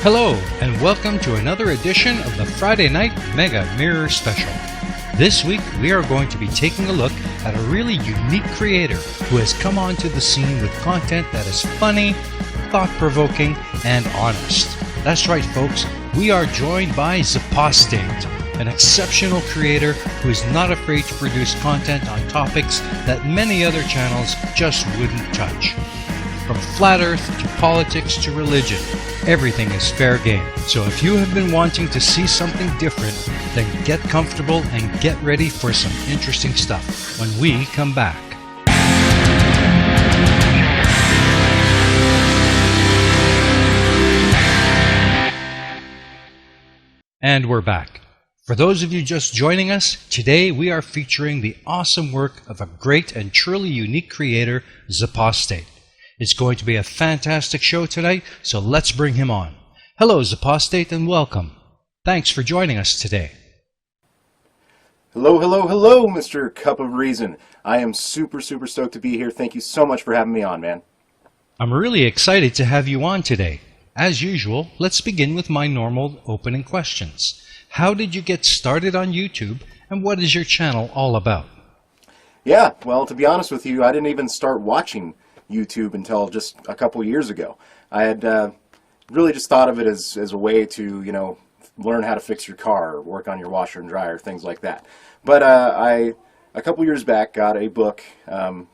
Hello, and welcome to another edition of the Friday Night Mega Mirror Special. This week, we are going to be taking a look at a really unique creator who has come onto the scene with content that is funny, thought-provoking, and honest. That's right, folks, we are joined by Zpostate, an exceptional creator who is not afraid to produce content on topics that many other channels just wouldn't touch. From flat earth to politics to religion, everything is fair game. So if you have been wanting to see something different, then get comfortable and get ready for some interesting stuff when we come back. And we're back. For those of you just joining us, today we are featuring the awesome work of a great and truly unique creator, Zpostate. It's going to be a fantastic show tonight, so let's bring him on. Hello, Zpostate, and welcome. Thanks for joining us today. Hello, Mr. Cup of Reason. I am super stoked to be here. Thank you so much for having me on, man. I'm really excited to have you on today. As usual, let's begin with my normal opening questions. How did you get started on YouTube, and what is your channel all about? Yeah, well, to be honest with you, I didn't even start watching YouTube until just a couple years ago. I had really just thought of it as a way to, learn how to fix your car or work on your washer and dryer, things like that. But a couple years back, got a book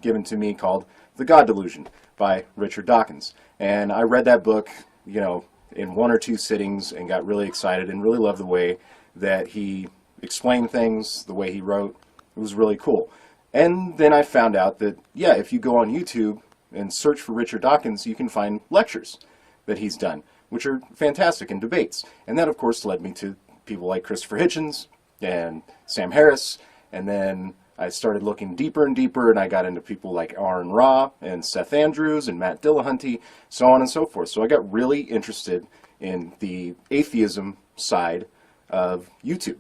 given to me called The God Delusion by Richard Dawkins. And I read that book, in one or two sittings and got really excited and really loved the way that he explained things, the way he wrote. It was really cool. And then I found out that, yeah, if you go on YouTube and search for Richard Dawkins, you can find lectures that he's done, which are fantastic, and debates. And that, of course, led me to people like Christopher Hitchens and Sam Harris. And then I started looking deeper and deeper, and I got into people like Aaron Ra and Seth Andrews and Matt Dillahunty, so on and so forth. So I got really interested in the atheism side of YouTube.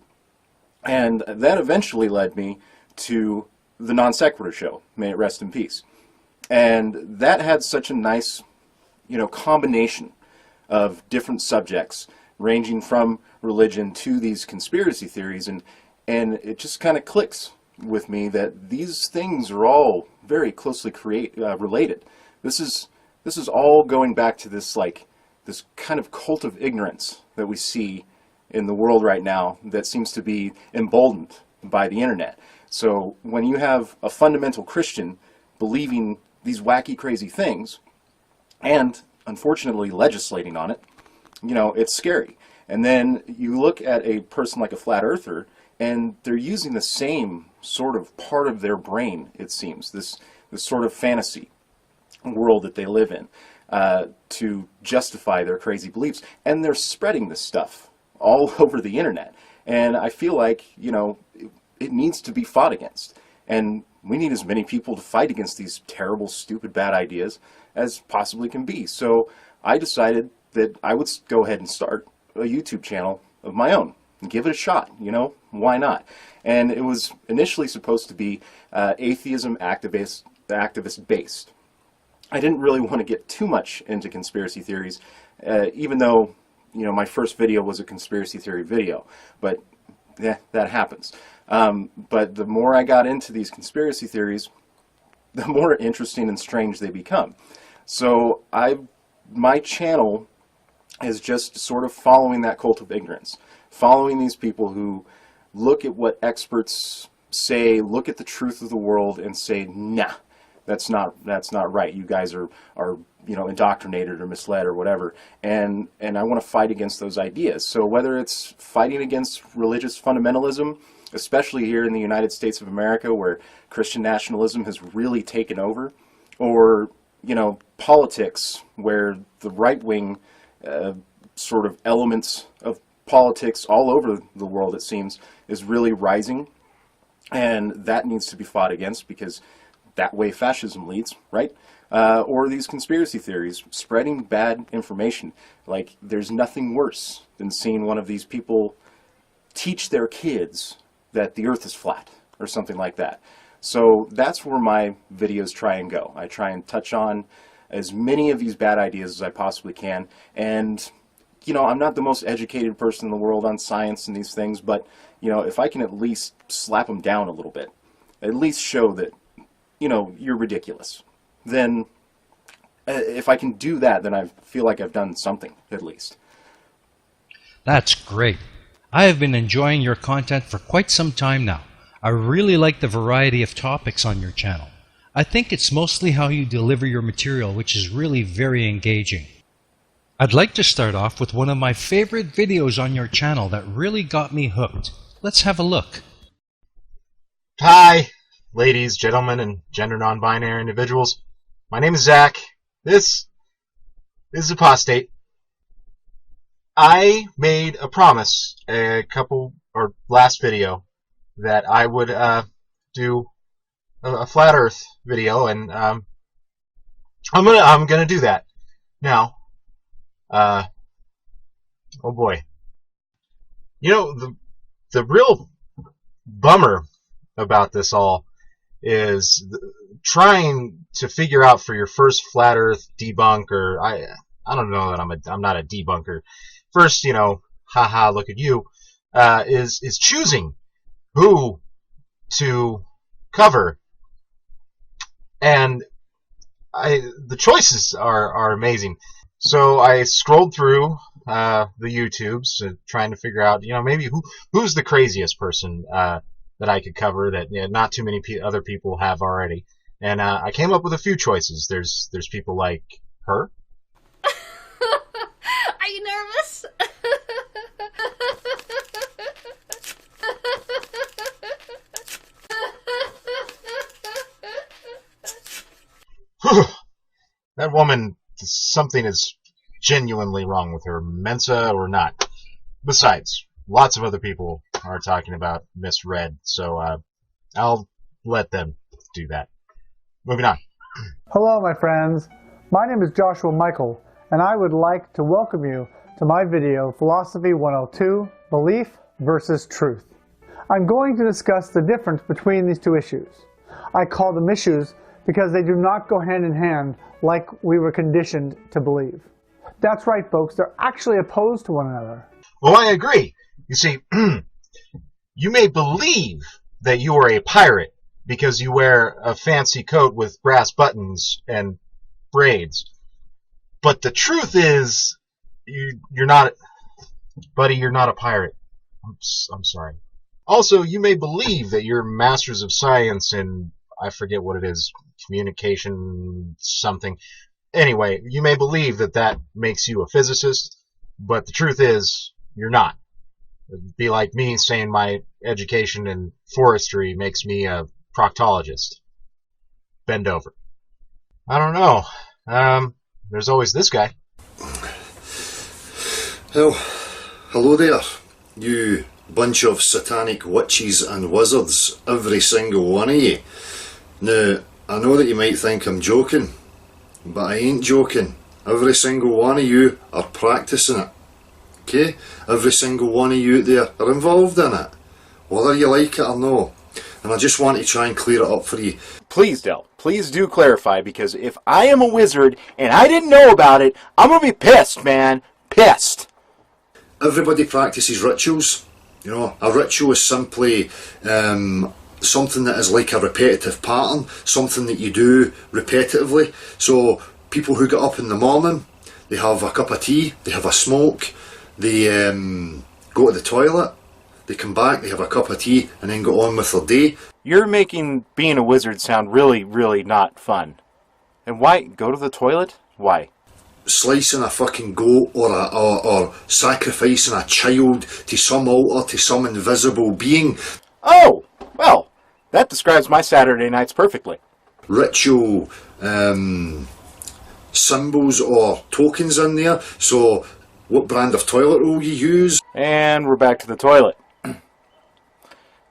And that eventually led me to the Non Sequitur Show, may it rest in peace. And that had such a nice, combination of different subjects, ranging from religion to these conspiracy theories, and it just kind of clicks with me that these things are all very closely related. This is all going back to this kind of cult of ignorance that we see in the world right now that seems to be emboldened by the internet. So when you have a fundamental Christian believing these wacky, crazy things, and unfortunately legislating on it, it's scary. And then you look at a person like a flat earther, and they're using the same sort of part of their brain, it seems, this sort of fantasy world that they live in, to justify their crazy beliefs. And they're spreading this stuff all over the internet. And I feel like, it needs to be fought against. And we need as many people to fight against these terrible, stupid, bad ideas as possibly can be. So I decided that I would go ahead and start a YouTube channel of my own and give it a shot. Why not? And it was initially supposed to be atheism activist based. I didn't really want to get too much into conspiracy theories, even though my first video was a conspiracy theory video. But yeah, that happens. But the more I got into these conspiracy theories, the more interesting and strange they become. So my channel is just sort of following that cult of ignorance, following these people who look at what experts say, look at the truth of the world, and say, nah, that's not right. You guys are indoctrinated or misled or whatever. And I want to fight against those ideas. So whether it's fighting against religious fundamentalism, especially here in the United States of America, where Christian nationalism has really taken over, or politics, where the right-wing sort of elements of politics all over the world, it seems, is really rising, and that needs to be fought against, because that way fascism leads, right? Or these conspiracy theories, spreading bad information. Like, there's nothing worse than seeing one of these people teach their kids that the earth is flat, or something like that. So that's where my videos try and go. I try and touch on as many of these bad ideas as I possibly can, and you know, I'm not the most educated person in the world on science and these things, but, you know, if I can at least slap them down a little bit, at least show that, you know, you're ridiculous, then if I can do that, then I feel like I've done something, at least. That's great. I have been enjoying your content for quite some time now. I really like the variety of topics on your channel. I think it's mostly how you deliver your material, which is really very engaging. I'd like to start off with one of my favorite videos on your channel that really got me hooked. Let's have a look. Hi, ladies, gentlemen, and gender non-binary individuals. My name is Zach. This is Zpostate. I made a promise last video that I would do a flat Earth video, and I'm gonna do that now. Oh boy, you know, the real bummer about this all is trying to figure out for your first flat Earth debunker. I don't know that I'm not a debunker. First, you know, haha, look at you, is choosing who to cover, and the choices are amazing. So I scrolled through the YouTubes trying to figure out, you know, maybe who's the craziest person that I could cover that, you know, not too many other people have already, and I came up with a few choices. There's people like her. Are you nervous? That woman, something is genuinely wrong with her, Mensa or not. Besides, lots of other people are talking about Miss Red, so I'll let them do that. Moving on. Hello, my friends. My name is Joshua Michael, and I would like to welcome you to my video, Philosophy 102, Belief versus Truth. I'm going to discuss the difference between these two issues. I call them issues because they do not go hand in hand like we were conditioned to believe. That's right, folks, they're actually opposed to one another. Well, I agree. You see, you may believe that you are a pirate because you wear a fancy coat with brass buttons and braids. But the truth is, you're not, buddy, you're not a pirate. I'm sorry. Also, you may believe that you're masters of science in, I forget what it is, communication something. Anyway, you may believe that that makes you a physicist, but the truth is, you're not. It'd be like me saying my education in forestry makes me a proctologist. Bend over. I don't know. There's always this guy. Well, hello there, you bunch of satanic witches and wizards, every single one of you. Now, I know that you might think I'm joking, but I ain't joking. Every single one of you are practicing it. Okay? Every single one of you out there are involved in it, whether you like it or no. And I just want to try and clear it up for you. Please, Del, please do clarify, because if I am a wizard and I didn't know about it, I'm going to be pissed, man. Pissed. Everybody practices rituals. You know, a ritual is simply something that is like a repetitive pattern, something that you do repetitively. So people who get up in the morning, they have a cup of tea, they have a smoke, they go to the toilet, they come back, they have a cup of tea, and then go on with their day. You're making being a wizard sound really, really not fun. And why? Go to the toilet? Why? Slicing a fucking goat or sacrificing a child to some altar, to some invisible being. Oh, well, that describes my Saturday nights perfectly. Ritual symbols or tokens in there. So what brand of toilet roll you use? And we're back to the toilet.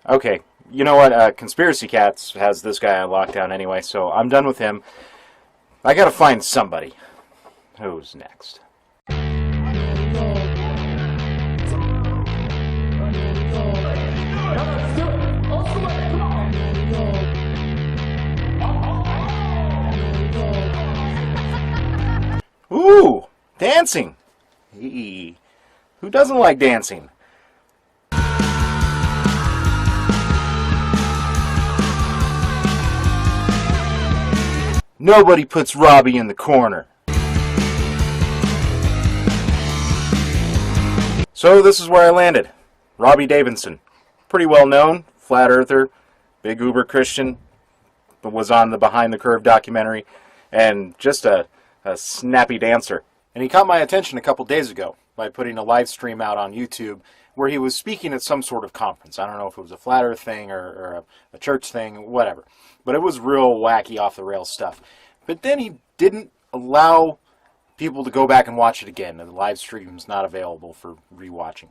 Okay, you know what? Conspiracy Cats has this guy on lockdown anyway, so I'm done with him. I gotta find somebody. Who's next? Ooh, dancing. Hey. Who doesn't like dancing? Nobody puts Robbie in the corner. So this is where I landed. Robbie Davidson. Pretty well known, flat earther, big uber Christian, but was on the Behind the Curve documentary, and just a snappy dancer. And he caught my attention a couple days ago by putting a live stream out on YouTube where he was speaking at some sort of conference. I don't know if it was a flat earth thing or a church thing, whatever. But it was real wacky, off-the-rails stuff. But then he didn't allow people to go back and watch it again. The live stream's not available for rewatching.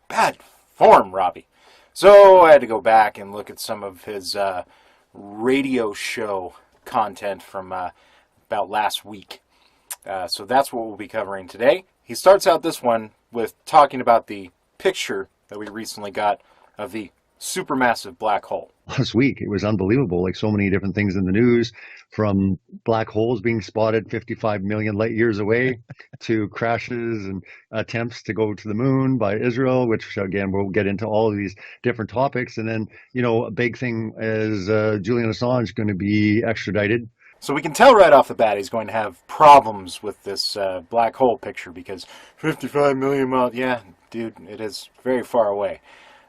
Bad form, Robbie. So I had to go back and look at some of his radio show content from about last week. So that's what we'll be covering today. He starts out this one with talking about the picture that we recently got of the supermassive black hole. Last week, it was unbelievable. Like so many different things in the news, from black holes being spotted 55 million light years away to crashes and attempts to go to the moon by Israel, which again, we'll get into all of these different topics. And then, you know, a big thing is Julian Assange going to be extradited. So we can tell right off the bat he's going to have problems with this black hole picture because 55 million miles, yeah, dude, it is very far away.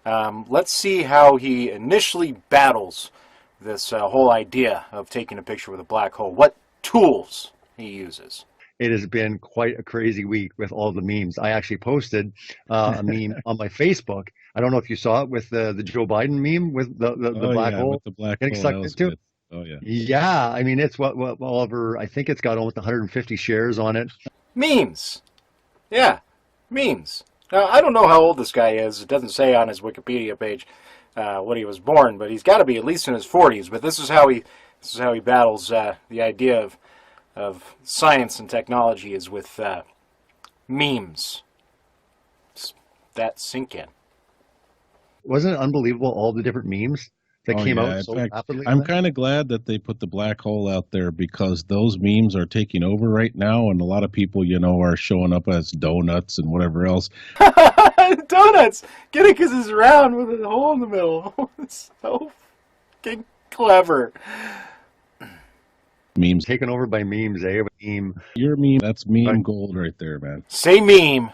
Let's see how he initially battles this whole idea of taking a picture with a black hole. What tools he uses. It has been quite a crazy week with all the memes. I actually posted a meme on my Facebook. I don't know if you saw it with the Joe Biden meme with the black hole. With the black getting hole. sucked into. Good. Oh, yeah. Yeah, I mean, it's what Oliver, I think it's got almost 150 shares on it. Memes. Yeah, memes. Now, I don't know how old this guy is. It doesn't say on his Wikipedia page when he was born, but he's got to be at least in his 40s. But this is how he battles the idea of science and technology is with memes. Just that sink in. Wasn't it unbelievable, all the different memes that came out so rapidly? I'm kind of glad that they put the black hole out there because those memes are taking over right now, and a lot of people, you know, are showing up as donuts and whatever else. Donuts! Get it because it's round with a hole in the middle. It's so fucking clever. Memes. Taken over by memes, eh? Meme. Your meme, that's meme gold right there, man. Say meme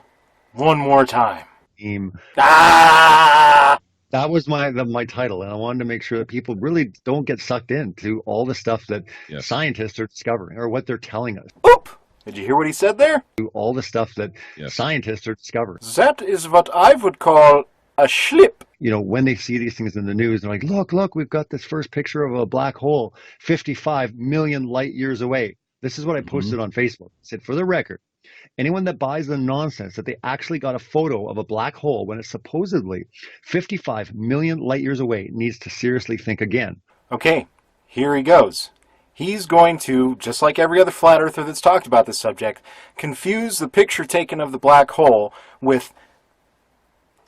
one more time. Meme. Ah! That was my title, and I wanted to make sure that people really don't get sucked into all the stuff that scientists are discovering or what they're telling us. Oop! Did you hear what he said there? All the stuff that scientists are discovering. That is what I would call a schlip. You know, when they see these things in the news, they're like, look, we've got this first picture of a black hole 55 million light years away. This is what I posted on Facebook. I said, for the record, anyone that buys the nonsense that they actually got a photo of a black hole when it's supposedly 55 million light years away needs to seriously think again. Okay, here he goes. He's going to, just like every other flat earther that's talked about this subject, confuse the picture taken of the black hole with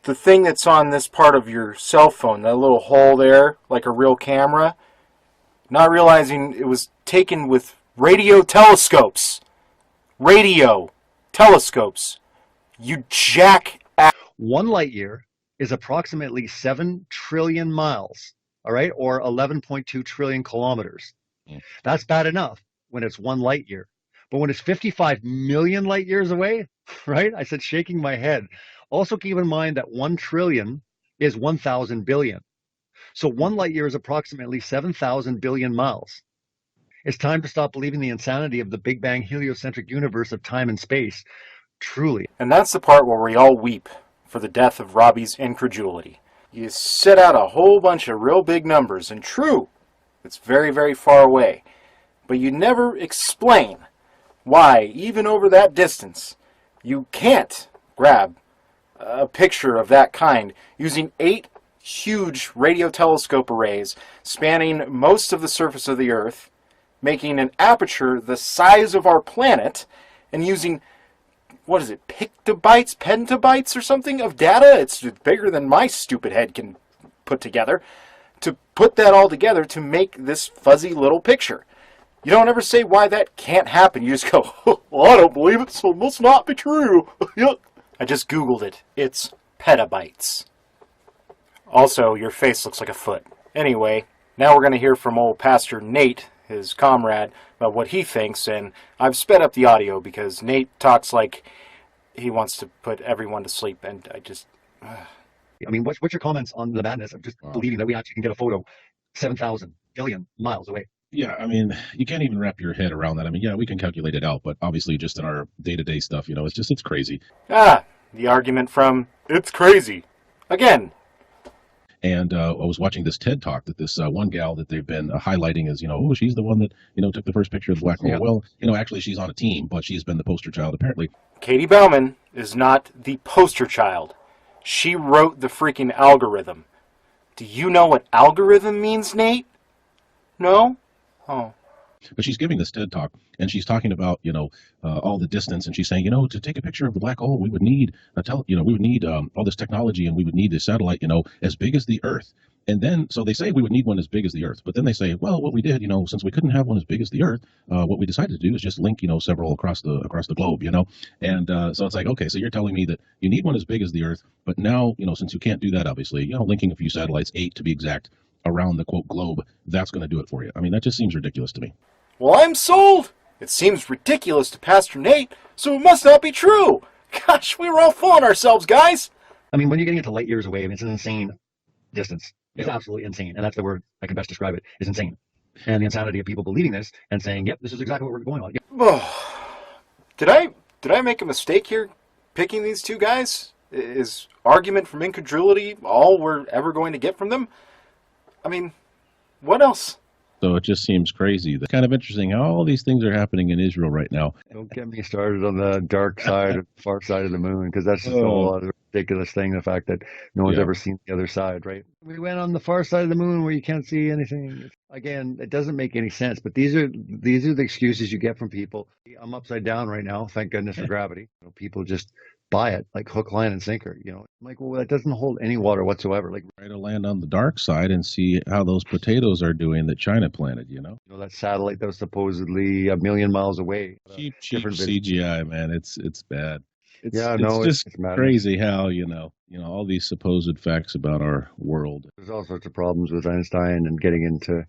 the thing that's on this part of your cell phone, that little hole there, like a real camera, not realizing it was taken with radio telescopes. Radio telescopes. You jackass. 1 light year is approximately 7 trillion miles, all right, or 11.2 trillion kilometers. That's bad enough when it's 1 light year. But when it's 55 million light years away, right? I said, shaking my head. Also keep in mind that 1 trillion is 1,000 billion. So 1 light year is approximately 7,000 billion miles. It's time to stop believing the insanity of the Big Bang heliocentric universe of time and space. Truly. And that's the part where we all weep for the death of Robbie's incredulity. You set out a whole bunch of real big numbers, and true, it's very, very far away. But you never explain why, even over that distance, you can't grab a picture of that kind using 8 huge radio telescope arrays spanning most of the surface of the Earth, making an aperture the size of our planet, and using, what is it, petabytes or something of data? It's bigger than my stupid head can put together. To put that all together to make this fuzzy little picture. You don't ever say why that can't happen. You just go, well, I don't believe it, so it must not be true. I just Googled it. It's petabytes. Also, your face looks like a foot. Anyway, now we're going to hear from old Pastor Nate, his comrade, about what he thinks, and I've sped up the audio because Nate talks like he wants to put everyone to sleep, and I just... I mean, what's your comments on the madness of just believing that we actually can get a photo 7,000 billion miles away? Yeah, I mean, you can't even wrap your head around that. I mean, yeah, we can calculate it out, but obviously just in our day-to-day stuff, it's crazy. The argument from, it's crazy. Again. And I was watching this TED Talk that this one gal that they've been highlighting as, she's the one that, took the first picture of the black hole. Yeah. Well, actually she's on a team, but she's been the poster child apparently. Katie Bauman is not the poster child. She wrote the freaking algorithm. Do you know what algorithm means, Nate? No? Oh. But she's giving this TED Talk, and she's talking about, all the distance, and she's saying, to take a picture of the black hole, we would need all this technology, and we would need a satellite, as big as the Earth. And then, so they say we would need one as big as the Earth. But then they say, well, what we did, since we couldn't have one as big as the Earth, what we decided to do is just link, several across the globe, And so it's like, okay, so you're telling me that you need one as big as the Earth, but now, since you can't do that, obviously, linking a few satellites, 8 to be exact, around the quote globe, that's going to do it for you. I mean, that just seems ridiculous to me. Well, I'm sold. It seems ridiculous to Pastor Nate, so it must not be true. Gosh, we were all fooling ourselves, guys. I mean, when you're getting into light years away, I mean, it's an insane distance. It's absolutely insane, and that's the word I can best describe it, is insane. And the insanity of people believing this and saying, yep, this is exactly what we're going on. Yep. Did I make a mistake here picking these two guys? Is argument from incredulity all we're ever going to get from them? I mean, what else? So it just seems crazy. It's kind of interesting how all these things are happening in Israel right now. Don't get me started on the dark side, far side of the moon, because that's just a whole other ridiculous thing, the fact that no one's ever seen the other side, right? We went on the far side of the moon where you can't see anything. Again, it doesn't make any sense, but these are the excuses you get from people. I'm upside down right now, thank goodness for gravity. People just buy it like hook, line, and sinker. I'm like, well, that doesn't hold any water whatsoever. Like, try to land on the dark side and see how those potatoes are doing that China planted. That satellite that was supposedly 1 million miles away. Cheap CGI, man. It's bad. It's just it's crazy how all these supposed facts about our world. There's all sorts of problems with Einstein and getting into.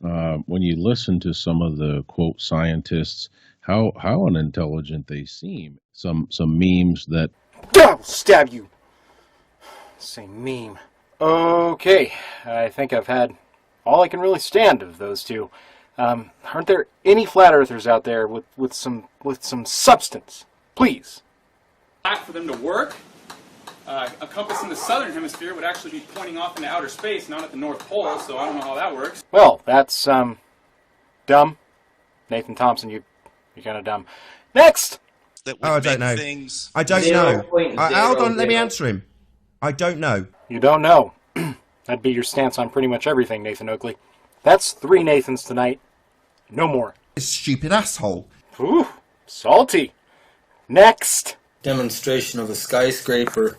When you listen to some of the quote scientists, how unintelligent they seem. Some memes that I'll stab you. Say meme. Okay, I think I've had all I can really stand of those two. Aren't there any flat earthers out there with some substance? Please. For them to work, a compass in the southern hemisphere would actually be pointing off into outer space, not at the North Pole, so I don't know how that works. Well, that's dumb. Nathan Thompson, you're kind of dumb. Next! I don't know. I don't know. Hold on, let me answer him. I don't know. You don't know. That'd be your stance on pretty much everything, Nathan Oakley. That's 3 Nathans tonight. No more. Stupid asshole. Ooh, salty. Next! Demonstration of a skyscraper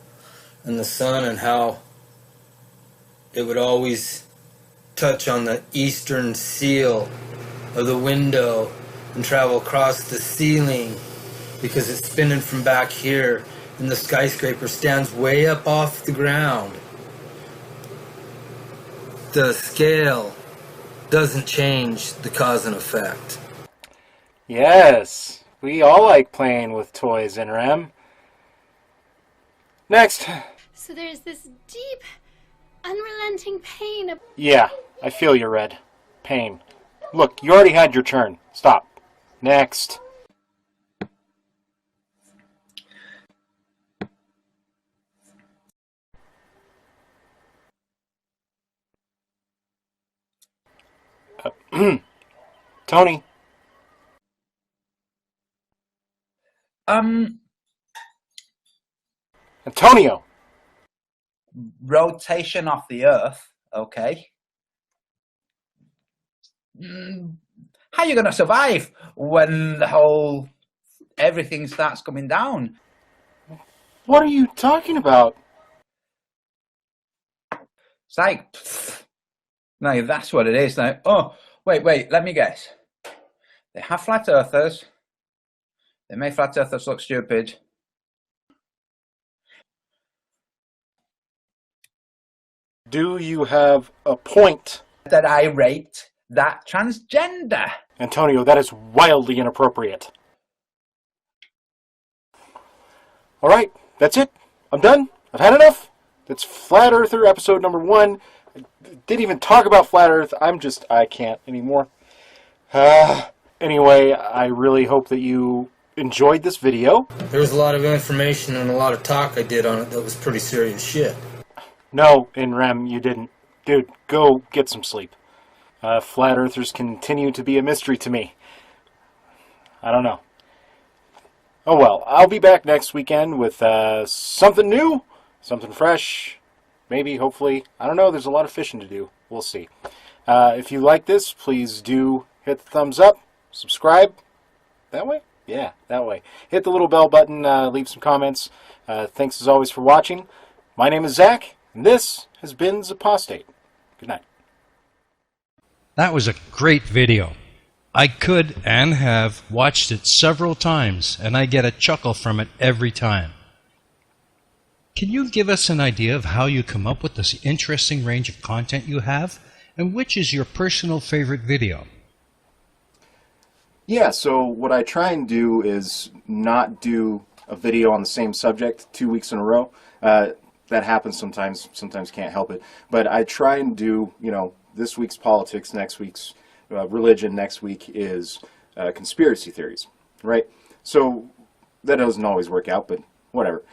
and the sun and how it would always touch on the eastern seal of the window and travel across the ceiling because it's spinning from back here and the skyscraper stands way up off the ground. The scale doesn't change the cause and effect. Yes, we all like playing with toys in REM. Next. So there's this deep, unrelenting pain. Yeah, I feel you, Red. Pain. Look, you already had your turn. Stop. Next. Tony. Antonio. Rotation of the Earth, okay. How are you going to survive when everything starts coming down? What are you talking about? It's like, now that's what it is now. Oh, wait, let me guess. They have flat earthers. They make flat earthers look stupid. Do you have a point? That I raped that transgender. Antonio, that is wildly inappropriate. Alright, that's it. I'm done. I've had enough. That's Flat Earther episode number 1. I didn't even talk about Flat Earth. I can't anymore. Anyway, I really hope that you enjoyed this video. There was a lot of information and a lot of talk I did on it that was pretty serious shit. No, in Rem, you didn't. Dude, go get some sleep. Flat Earthers continue to be a mystery to me. I don't know. Oh well, I'll be back next weekend with something new, something fresh, maybe, hopefully. I don't know, there's a lot of fishing to do. We'll see. If you like this, please do hit the thumbs up, subscribe. That way? Yeah, that way. Hit the little bell button, leave some comments. Thanks as always for watching. My name is Zach, and this has been Zpostate. Good night. That was a great video. I could and have watched it several times, and I get a chuckle from it every time. Can you give us an idea of how you come up with this interesting range of content you have, and which is your personal favorite video? Yeah, so what I try and do is not do a video on the same subject 2 weeks in a row. That happens sometimes can't help it. But I try and do, this week's politics, next week's religion, next week is conspiracy theories, right? So that doesn't always work out, but whatever.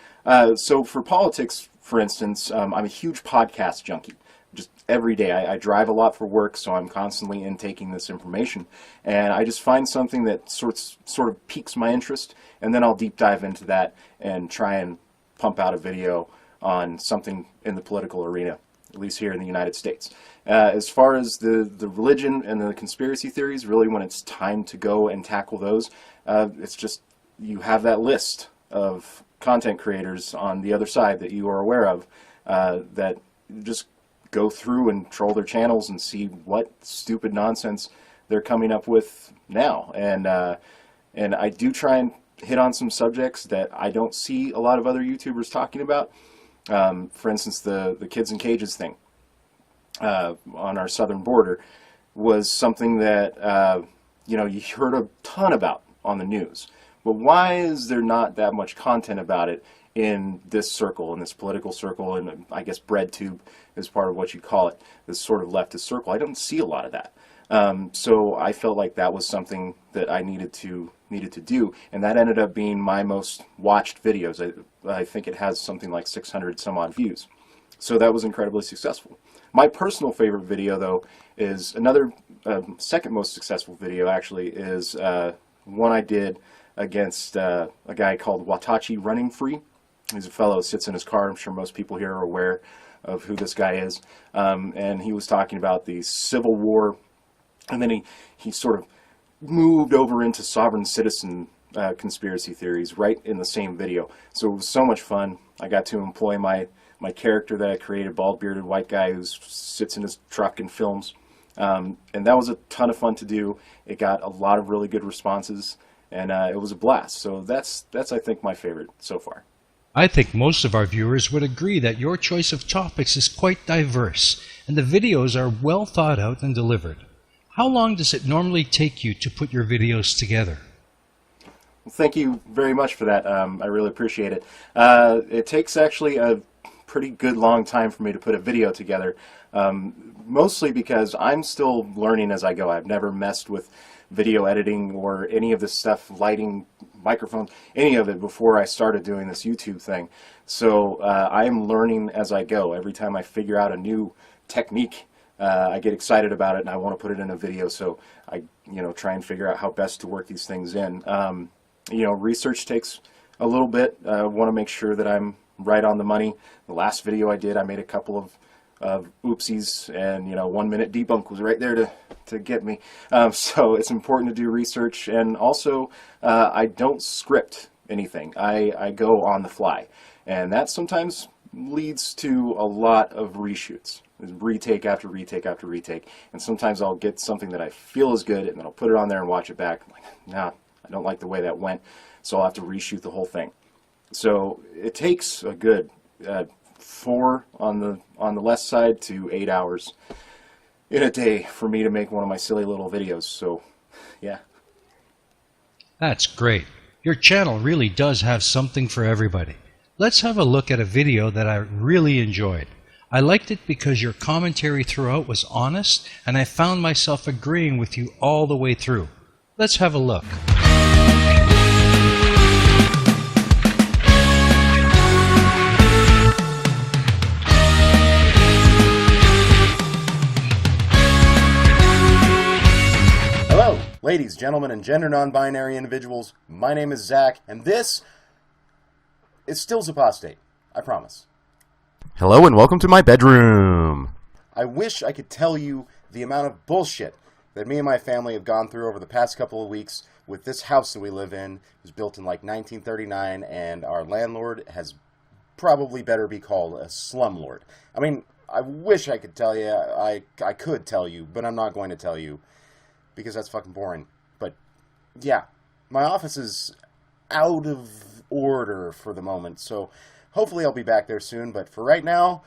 So for politics, for instance, I'm a huge podcast junkie. Just every day. I drive a lot for work, so I'm constantly intaking this information. And I just find something that sort of piques my interest, and then I'll deep dive into that and try and pump out a video on something in the political arena, at least here in the United States. As far as the religion and the conspiracy theories, really when it's time to go and tackle those, it's just you have that list of content creators on the other side that you are aware of that just go through and troll their channels and see what stupid nonsense they're coming up with now. And I do try and hit on some subjects that I don't see a lot of other YouTubers talking about. For instance, the kids in cages thing on our southern border was something that you heard a ton about on the news. But why is there not that much content about it in this circle, in this political circle, and I guess BreadTube is part of what you call it, this sort of leftist circle? I don't see a lot of that. So I felt like that was something that I needed to do, and that ended up being my most watched videos. I think it has something like 600 some odd views. So that was incredibly successful. My personal favorite video, though, is another second most successful video, actually, is one I did against a guy called Watachi Running Free. He's a fellow who sits in his car. I'm sure most people here are aware of who this guy is. And he was talking about the Civil War, and then he sort of moved over into sovereign citizen conspiracy theories right in the same video. So it was so much fun. I got to employ my character that I created, bald-bearded white guy who sits in his truck and films. And that was a ton of fun to do. It got a lot of really good responses, and it was a blast. So that's I think my favorite so far. I think most of our viewers would agree that your choice of topics is quite diverse, and the videos are well thought out and delivered. How long does it normally take you to put your videos together? Well, thank you very much for that. I really appreciate it. It takes actually a pretty good long time for me to put a video together, mostly because I'm still learning as I go. I've never messed with video editing or any of this stuff, lighting, microphones, any of it before I started doing this YouTube thing. So I'm learning as I go. Every time I figure out a new technique, I get excited about it and I want to put it in a video. So I try and figure out how best to work these things in. Research takes a little bit. I want to make sure that I'm right on the money. The last video I did, I made a couple of oopsies, and 1 minute debunk was right there to get me. So it's important to do research, and also I don't script anything. I go on the fly, and that sometimes leads to a lot of reshoots, retake after retake after retake. And sometimes I'll get something that I feel is good, and then I'll put it on there and watch it back. I'm like, nah, I don't like the way that went, so I'll have to reshoot the whole thing. So it takes a good 4 on the less side to 8 hours in a day for me to make one of my silly little videos. So, yeah. That's great. Your channel really does have something for everybody. Let's have a look at a video that I really enjoyed. I liked it because your commentary throughout was honest, and I found myself agreeing with you all the way through. Let's have a look. Hello, ladies, gentlemen, and gender non-binary individuals. My name is Zach, and this is still Zpostate. I promise. Hello and welcome to my bedroom. I wish I could tell you the amount of bullshit that me and my family have gone through over the past couple of weeks with this house that we live in. It was built in like 1939, and our landlord has probably better be called a slumlord. I mean, I wish I could tell you, I could tell you, but I'm not going to tell you because that's fucking boring. But yeah, my office is out of order for the moment, so hopefully I'll be back there soon, but for right now,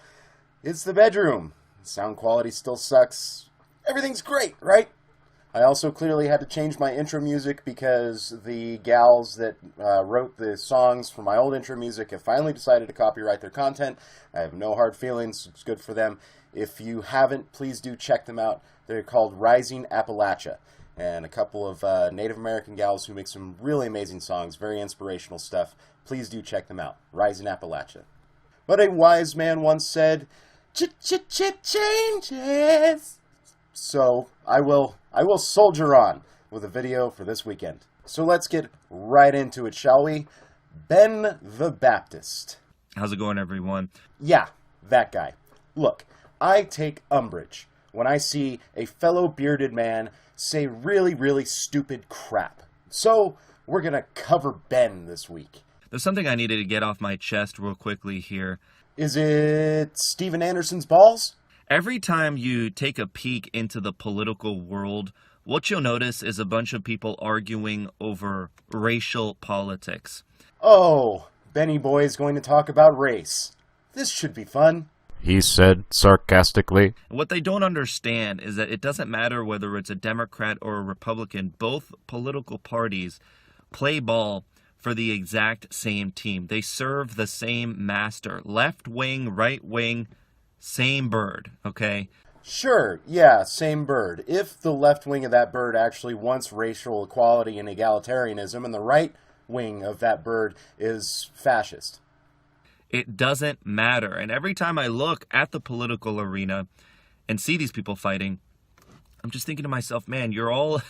it's the bedroom. Sound quality still sucks. Everything's great, right? I also clearly had to change my intro music because the gals that wrote the songs for my old intro music have finally decided to copyright their content. I have no hard feelings. It's good for them. If you haven't, please do check them out. They're called Rising Appalachia, and a couple of Native American gals who make some really amazing songs, very inspirational stuff. Please do check them out. Rising Appalachia. But a wise man once said, changes. So I will soldier on with a video for this weekend. So let's get right into it, shall we? Ben the Baptist. How's it going, everyone? Yeah, that guy. Look, I take umbrage when I see a fellow bearded man say really, really stupid crap. So we're going to cover Ben this week. There's something I needed to get off my chest real quickly here. Is it Steven Anderson's balls? Every time you take a peek into the political world, what you'll notice is a bunch of people arguing over racial politics. Oh, Benny Boy's going to talk about race. This should be fun. He said sarcastically. What they don't understand is that it doesn't matter whether it's a Democrat or a Republican. Both political parties play ball for the exact same team. They serve the same master. Left wing, right wing, same bird, okay? Sure, yeah, same bird. If the left wing of that bird actually wants racial equality and egalitarianism, and the right wing of that bird is fascist. It doesn't matter. And every time I look at the political arena and see these people fighting, I'm just thinking to myself, man, you're all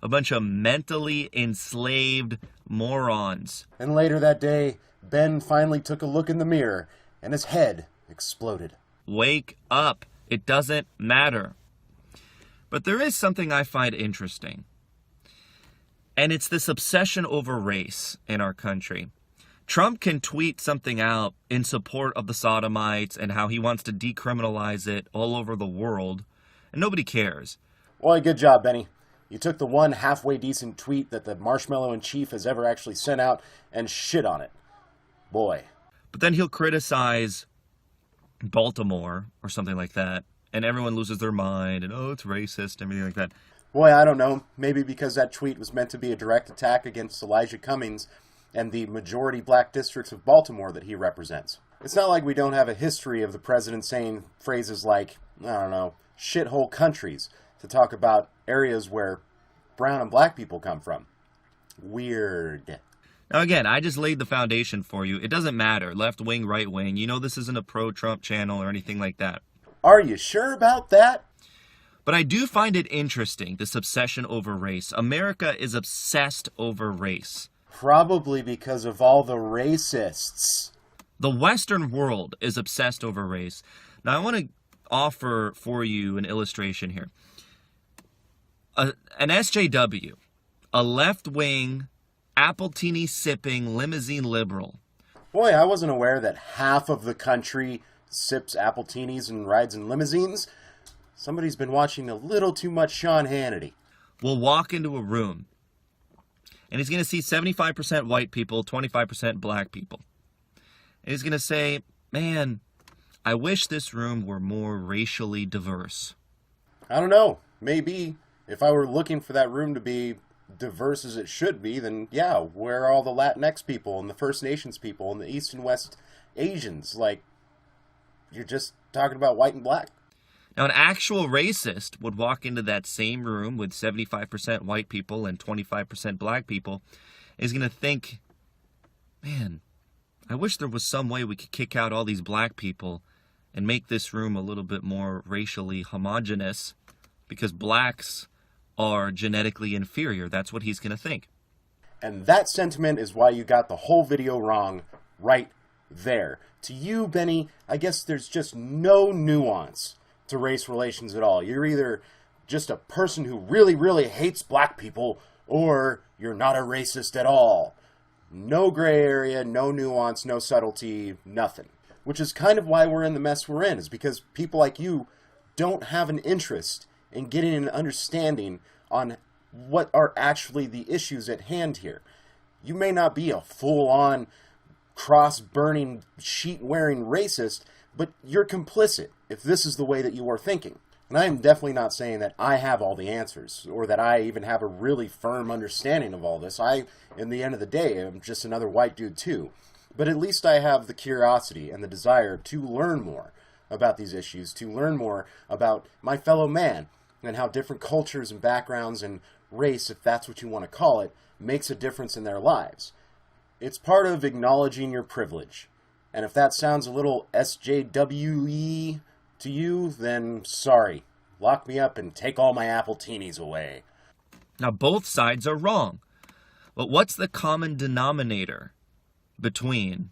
a bunch of mentally enslaved morons. And later that day, Ben finally took a look in the mirror, and his head exploded. Wake up. It doesn't matter. But there is something I find interesting. And it's this obsession over race in our country. Trump can tweet something out in support of the sodomites and how he wants to decriminalize it all over the world, and nobody cares. Boy, good job, Benny. You took the one halfway decent tweet that the Marshmallow in Chief has ever actually sent out and shit on it. Boy. But then he'll criticize Baltimore or something like that, and everyone loses their mind, and oh, it's racist, everything like that. Boy, I don't know. Maybe because that tweet was meant to be a direct attack against Elijah Cummings and the majority black districts of Baltimore that he represents. It's not like we don't have a history of the president saying phrases like, I don't know, shithole countries to talk about areas where brown and black people come from. Weird. Now again, I just laid the foundation for you. It doesn't matter, left wing, right wing. You know this isn't a pro-Trump channel or anything like that. Are you sure about that? But I do find it interesting, this obsession over race. America is obsessed over race. Probably because of all the racists. The Western world is obsessed over race. Now I want to offer for you an illustration here. An SJW, a left-wing, Appletini-sipping limousine liberal. Boy, I wasn't aware that half of the country sips Appletinis and rides in limousines. Somebody's been watching a little too much Sean Hannity. Will walk into a room, and he's going to see 75% white people, 25% black people. And he's going to say, man, I wish this room were more racially diverse. I don't know. Maybe if I were looking for that room to be diverse as it should be, then yeah, where are all the Latinx people and the First Nations people and the East and West Asians? Like, you're just talking about white and black. Now, an actual racist would walk into that same room with 75% white people and 25% black people, is going to think, man, I wish there was some way we could kick out all these black people and make this room a little bit more racially homogenous, because blacks are genetically inferior. That's what he's going to think. And that sentiment is why you got the whole video wrong right there. To you, Benny, I guess there's just no nuance to race relations at all. You're either just a person who really, really hates black people, or you're not a racist at all. No gray area, no nuance, no subtlety, nothing. Which is kind of why we're in the mess we're in, is because people like you don't have an interest in getting an understanding on what are actually the issues at hand here. You may not be a full-on, cross-burning, sheet-wearing racist, but you're complicit if this is the way that you are thinking. And I am definitely not saying that I have all the answers, or that I even have a really firm understanding of all this. I, in the end of the day, am just another white dude too. But at least I have the curiosity and the desire to learn more about these issues, to learn more about my fellow man, and how different cultures and backgrounds and race, if that's what you want to call it, makes a difference in their lives. It's part of acknowledging your privilege. And if that sounds a little SJWE to you, then sorry. Lock me up and take all my apple teenies away. Now, both sides are wrong. But what's the common denominator between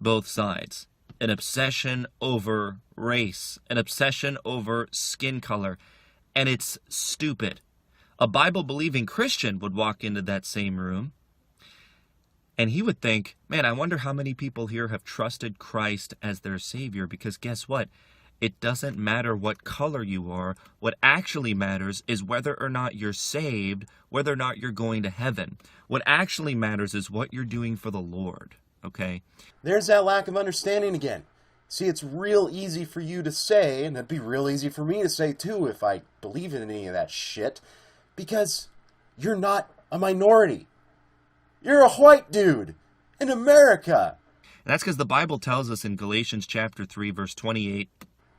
both sides? An obsession over race, an obsession over skin color, and it's stupid. A Bible-believing Christian would walk into that same room, and he would think, man, I wonder how many people here have trusted Christ as their Savior, because guess what? It doesn't matter what color you are. What actually matters is whether or not you're saved, whether or not you're going to heaven. What actually matters is what you're doing for the Lord, okay? There's that lack of understanding again. See, it's real easy for you to say, and it'd be real easy for me to say too if I believe in any of that shit, because you're not a minority. You're a white dude in America. And that's because the Bible tells us in Galatians chapter 3, verse 28.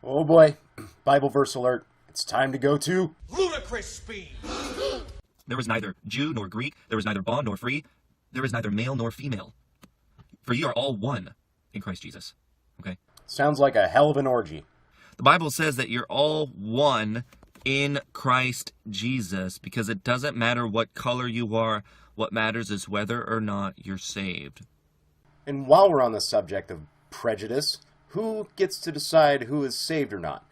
Oh boy, Bible verse alert. It's time to go to ludicrous speed. There is neither Jew nor Greek. There is neither bond nor free. There is neither male nor female. For ye are all one in Christ Jesus. Okay? Sounds like a hell of an orgy. The Bible says that you're all one in Christ Jesus, because it doesn't matter what color you are. What matters is whether or not you're saved. And while we're on the subject of prejudice, who gets to decide who is saved or not?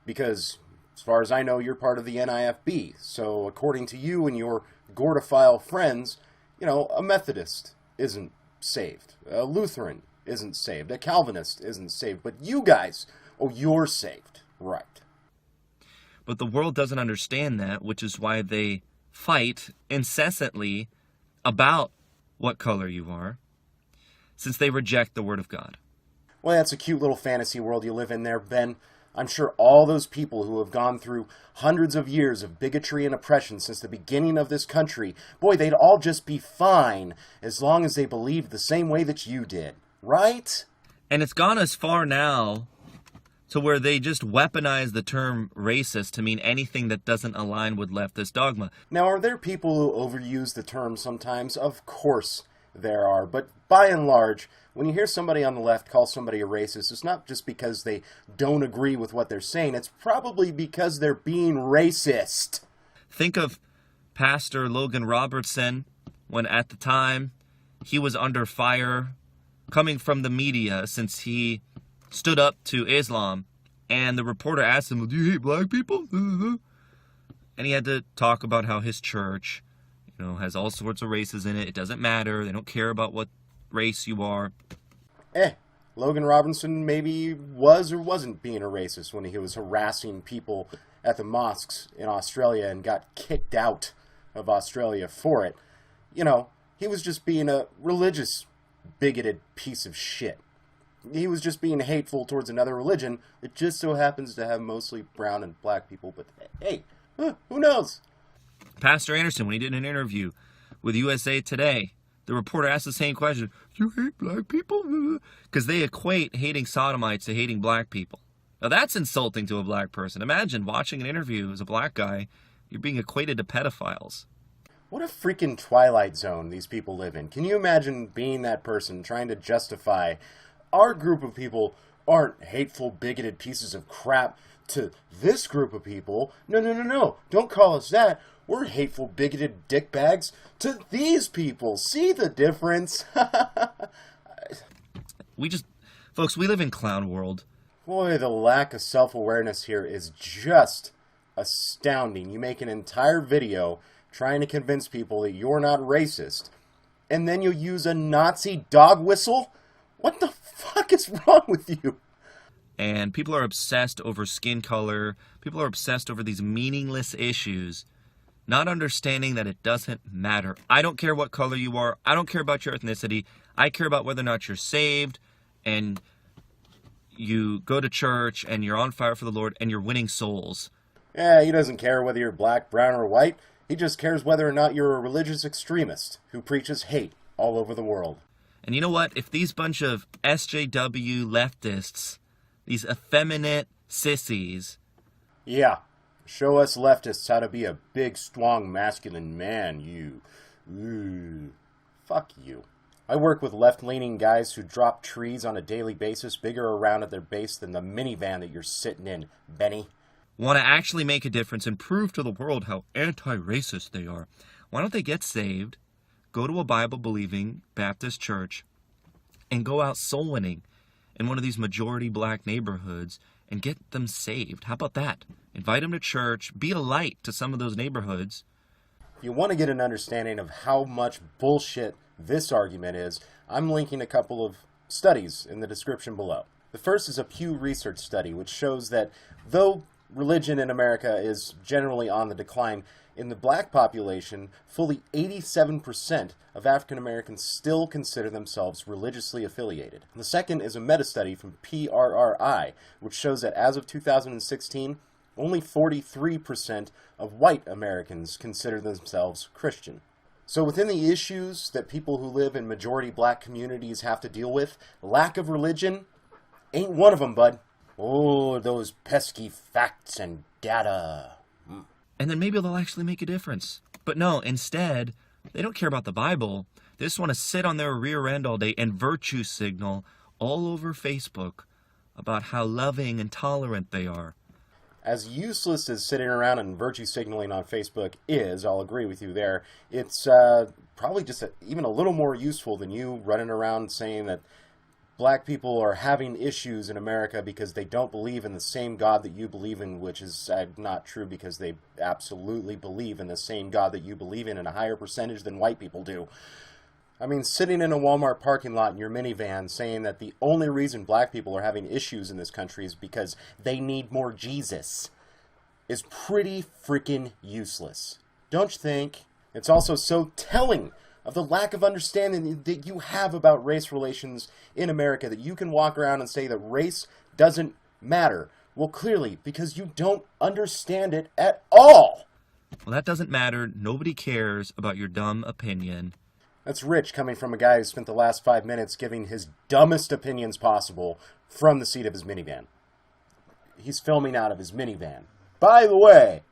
Because, as far as I know, you're part of the NIFB. So, according to you and your Gordophile friends, you know, a Methodist isn't saved. A Lutheran isn't saved. A Calvinist isn't saved. But you guys, oh, you're saved. Right. But the world doesn't understand that, which is why they fight incessantly about what color you are, since they reject the Word of God. Well, that's a cute little fantasy world you live in there, Ben. I'm sure all those people who have gone through hundreds of years of bigotry and oppression since the beginning of this country, boy, they'd all just be fine as long as they believed the same way that you did, right? And it's gone as far now to where they just weaponize the term racist to mean anything that doesn't align with leftist dogma. Now, are there people who overuse the term sometimes? Of course there are, but by and large, when you hear somebody on the left call somebody a racist, it's not just because they don't agree with what they're saying, it's probably because they're being racist. Think of Pastor Logan Robertson, when at the time he was under fire coming from the media since he stood up to Islam, and the reporter asked him, do you hate black people? And he had to talk about how his church, you know, has all sorts of races in it. It doesn't matter. They don't care about what race you are. Logan Robertson maybe was or wasn't being a racist when he was harassing people at the mosques in Australia and got kicked out of Australia for it. You know, he was just being a religious, bigoted piece of shit. he was just being hateful towards another religion that just so happens to have mostly brown and black people. But hey, who knows? Pastor Anderson, when he did an interview with USA Today, the reporter asked the same question, "You hate black people?" Because they equate hating sodomites to hating black people. Now that's insulting to a black person. Imagine watching an interview as a black guy, you're being equated to pedophiles. What a freaking twilight zone these people live in. Can you imagine being that person trying to justify our group of people aren't hateful, bigoted pieces of crap to this group of people? No. Don't call us that. We're hateful, bigoted dickbags to these people. See the difference? Folks, we live in clown world. Boy, the lack of self-awareness here is just astounding. You make an entire video trying to convince people that you're not racist, and then you use a Nazi dog whistle? What the fuck is wrong with you? And people are obsessed over skin color. People are obsessed over these meaningless issues, not understanding that it doesn't matter. I don't care what color you are. I don't care about your ethnicity. I care about whether or not you're saved and you go to church and you're on fire for the Lord and you're winning souls. Yeah, he doesn't care whether you're black, brown, or white. He just cares whether or not you're a religious extremist who preaches hate all over the world. And you know what? If these bunch of SJW leftists, these effeminate sissies... Yeah, show us leftists how to be a big, strong, masculine man, you. Ooh, fuck you. I work with left-leaning guys who drop trees on a daily basis bigger around at their base than the minivan that you're sitting in, Benny. Want to actually make a difference and prove to the world how anti-racist they are. Why don't they get saved, go to a Bible-believing Baptist church, and go out soul winning in one of these majority black neighborhoods and get them saved? How about that? Invite them to church, be a light to some of those neighborhoods. If you want to get an understanding of how much bullshit this argument is, I'm linking a couple of studies in the description below. The first is a Pew Research study, which shows that though religion in America is generally on the decline, in the black population, fully 87% of African Americans still consider themselves religiously affiliated. The second is a meta-study from PRRI, which shows that as of 2016, only 43% of white Americans consider themselves Christian. So within the issues that people who live in majority black communities have to deal with, lack of religion ain't one of them, bud. Oh, those pesky facts and data. And then maybe they'll actually make a difference. But no, instead, they don't care about the Bible. They just want to sit on their rear end all day and virtue signal all over Facebook about how loving and tolerant they are. As useless as sitting around and virtue signaling on Facebook is, I'll agree with you there, it's probably just even a little more useful than you running around saying that black people are having issues in America because they don't believe in the same God that you believe in, which is not true because they absolutely believe in the same God that you believe in a higher percentage than white people do. I mean, sitting in a Walmart parking lot in your minivan saying that the only reason black people are having issues in this country is because they need more Jesus is pretty freaking useless. Don't you think? It's also so telling of the lack of understanding that you have about race relations in America that you can walk around and say that race doesn't matter. Well, clearly, because you don't understand it at all. Well, that doesn't matter. Nobody cares about your dumb opinion. That's rich coming from a guy who spent the last 5 minutes giving his dumbest opinions possible from the seat of his minivan. He's filming out of his minivan. By the way,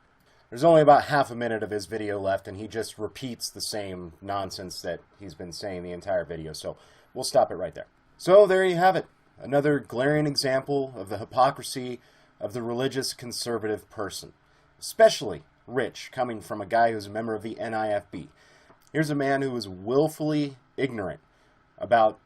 there's only about half a minute of his video left, and he just repeats the same nonsense that he's been saying the entire video, so we'll stop it right there. So there you have it. Another glaring example of the hypocrisy of the religious conservative person. Especially rich, coming from a guy who's a member of the NIFB. Here's a man who is willfully ignorant about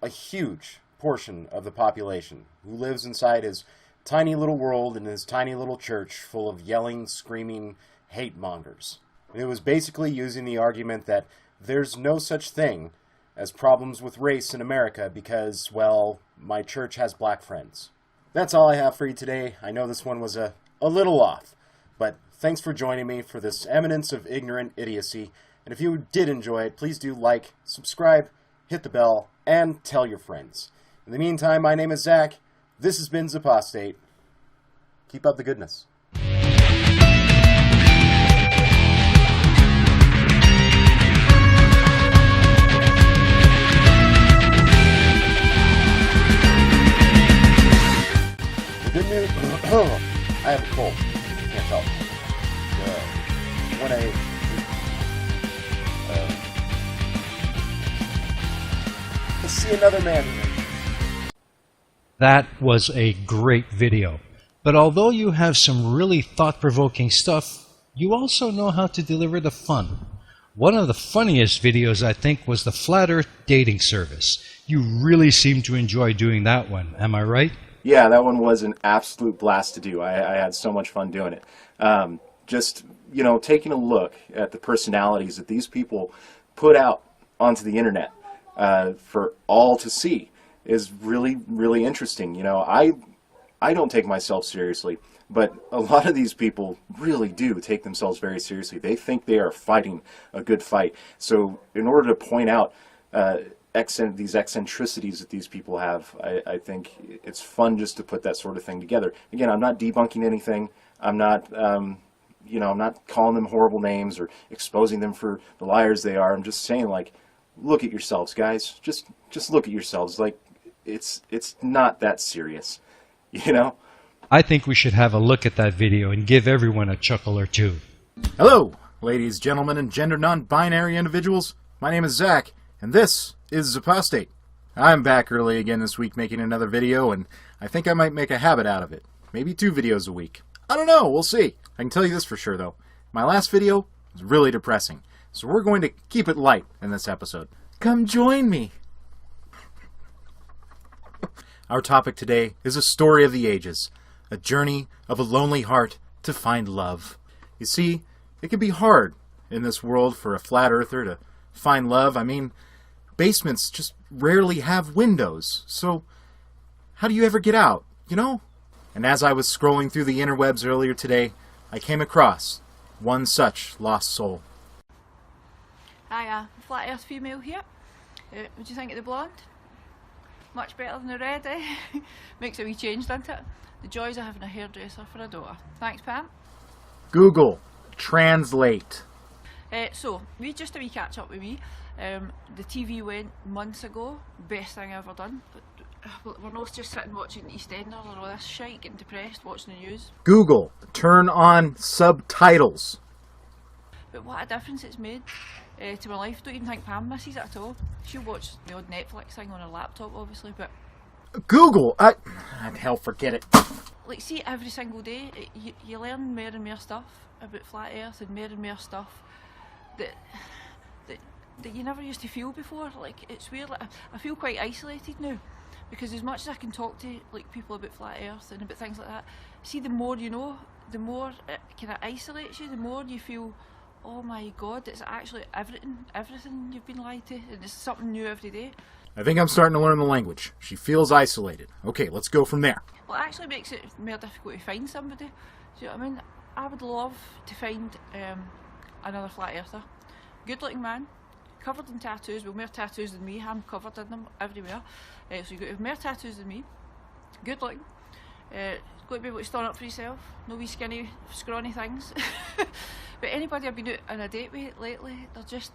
a huge portion of the population, who lives inside his tiny little world in his tiny little church full of yelling, screaming hate mongers. And it was basically using the argument that there's no such thing as problems with race in America because, well, my church has black friends. That's all I have for you today. I know this one was a little off, but thanks for joining me for this eminence of ignorant idiocy. And if you did enjoy it, please do like, subscribe, hit the bell, and tell your friends. In the meantime, my name is Zach. This has been Zpostate. Keep up the goodness. The good news... I have a cold. Can't help. When let's see another man. That was a great video. But although you have some really thought-provoking stuff, you also know how to deliver the fun. One of the funniest videos, I think, was the Flat Earth dating service. You really seem to enjoy doing that one, am I right? Yeah, that one was an absolute blast to do. I had so much fun doing it. Just, you know, taking a look at the personalities that these people put out onto the internet for all to see is really, really interesting. You know, I don't take myself seriously, but a lot of these people really do take themselves very seriously. They think they are fighting a good fight. So in order to point out these eccentricities that these people have, I think it's fun just to put that sort of thing together. Again, I'm not debunking anything. I'm not, you know, I'm not calling them horrible names or exposing them for the liars they are. I'm just saying, like, look at yourselves, guys. Just look at yourselves. Like, it's not that serious, you know? I think we should have a look at that video and give everyone a chuckle or two. Hello, ladies, gentlemen, and gender non-binary individuals. My name is Zach, and this is Zpostate. I'm back early again this week making another video, and I think I might make a habit out of it. Maybe 2 videos a week. I don't know, we'll see. I can tell you this for sure, though. My last video was really depressing, so we're going to keep it light in this episode. Come join me. Our topic today is a story of the ages, a journey of a lonely heart to find love. You see, it can be hard in this world for a flat earther to find love. I mean, basements just rarely have windows, so how do you ever get out, you know? And as I was scrolling through the interwebs earlier today, I came across one such lost soul. Hiya, flat earth female here. What do you think of the blonde? Much better than the red, eh? Makes a wee change, doesn't it? The joys of having a hairdresser for a daughter. Thanks, Pam. Google, translate. So, we just a wee catch up with me. The TV went months ago. Best thing I ever done. But we're not just sitting watching EastEnders or all this shite, getting depressed, watching the news. Google, turn on subtitles. But what a difference it's made to my life. Don't even think Pam misses it at all. She'll watch the odd Netflix thing on her laptop, obviously, but... Google! Hell, forget it. Like, see, every single day, you learn more and more stuff about flat earth and more stuff that you never used to feel before. Like, it's weird. Like, I feel quite isolated now, because as much as I can talk to like people about flat earth and about things like that, see, the more you know, the more it kind of isolates you, the more you feel, oh my god, it's actually everything you've been lied to, and it's something new every day. I think I'm starting to learn the language. She feels isolated. Okay, let's go from there. Well, it actually makes it more difficult to find somebody. Do you know what I mean? I would love to find another flat earther. Good looking man, covered in tattoos, well, more tattoos than me. I'm covered in them everywhere. So you've got more tattoos than me, good looking, got to be able to stand up for yourself, no wee skinny, scrawny things. But anybody I've been out on a date with lately, there's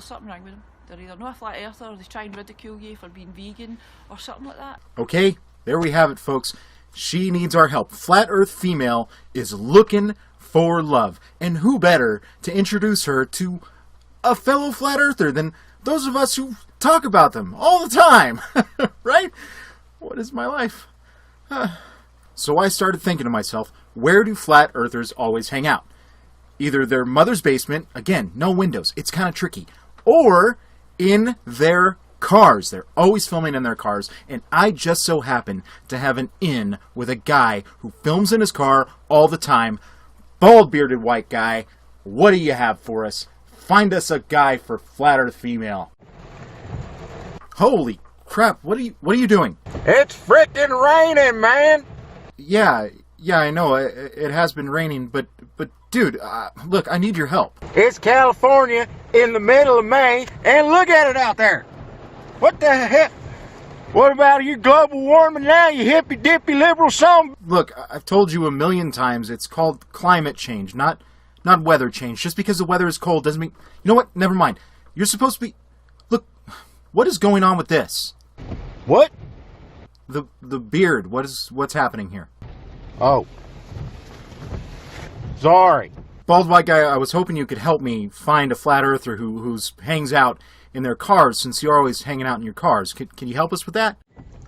something wrong with them. They're either not a flat earther, or they try and ridicule you for being vegan, or something like that. Okay, there we have it, folks. She needs our help. Flat Earth Female is looking for love. And who better to introduce her to a fellow flat earther than those of us who talk about them all the time, right? What is my life? So I started thinking to myself, where do flat earthers always hang out? Either their mother's basement, again, no windows, it's kind of tricky, or in their cars. They're always filming in their cars, and I just so happen to have an in with a guy who films in his car all the time. Bald-bearded white guy. What do you have for us? Find us a guy for Flat Earth Female. Holy crap, what are you doing? It's frickin' raining, man! Yeah, I know, it has been raining, but dude, look, I need your help. It's California in the middle of May, and look at it out there! What the heck? What about you global warming now, you hippy-dippy liberal son? Look, I've told you a million times, it's called climate change, not weather change. Just because the weather is cold doesn't mean... You know what? Never mind. You're supposed to be... Look, what is going on with this? What? The beard. What's happening here? Oh. Sorry. Bald white guy, I was hoping you could help me find a flat earther who hangs out in their cars, since you're always hanging out in your cars. Can you help us with that?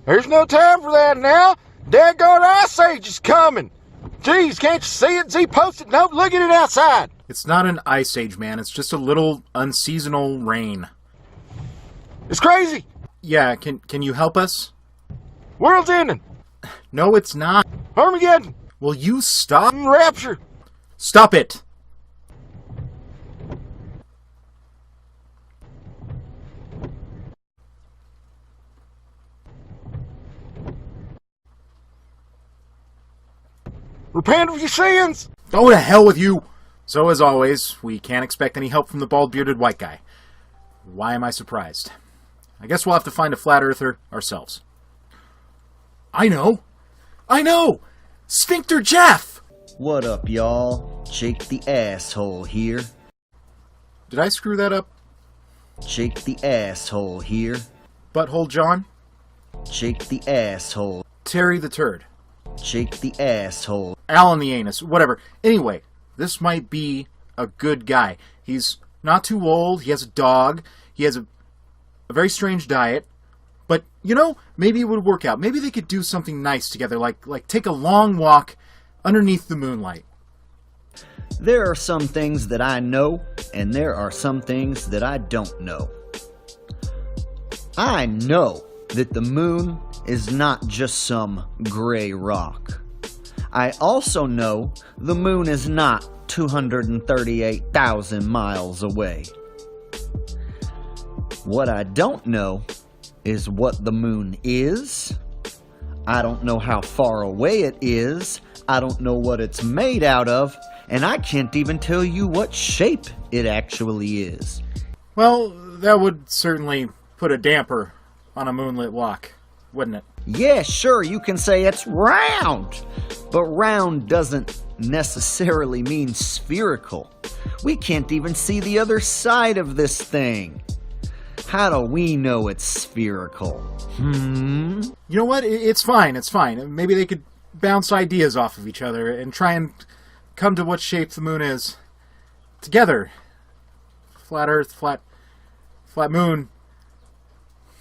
There's no time for that now. Daggone Ice Age is coming. Jeez, can't you see it? Zpostate, no, look at it outside. It's not an ice age, man. It's just a little unseasonal rain. It's crazy. Yeah, can you help us? World's ending. No, it's not. Armageddon. Will you stop? Rapture. Stop it. Repent of your sins! Go to hell with you! So, as always, we can't expect any help from the bald-bearded white guy. Why am I surprised? I guess we'll have to find a flat earther ourselves. I know! Sphincter Jeff! What up, y'all? Jake the Asshole here. Did I screw that up? Jake the Asshole here. Butthole John? Jake the Asshole. Terry the Turd. Jake the Asshole. Alan the Anus, whatever. Anyway, this might be a good guy. He's not too old, he has a dog, he has a very strange diet, but, you know, maybe it would work out. Maybe they could do something nice together, like take a long walk underneath the moonlight. There are some things that I know, and there are some things that I don't know. I know that the moon is not just some gray rock. I also know the moon is not 238,000 miles away. What I don't know is what the moon is. I don't know how far away it is. I don't know what it's made out of. And I can't even tell you what shape it actually is. Well, that would certainly put a damper on a moonlit walk, wouldn't it? Yeah, sure, you can say it's round. But round doesn't necessarily mean spherical. We can't even see the other side of this thing. How do we know it's spherical? You know what? It's fine. Maybe they could bounce ideas off of each other and try and come to what shape the moon is. Together. Flat Earth, flat moon.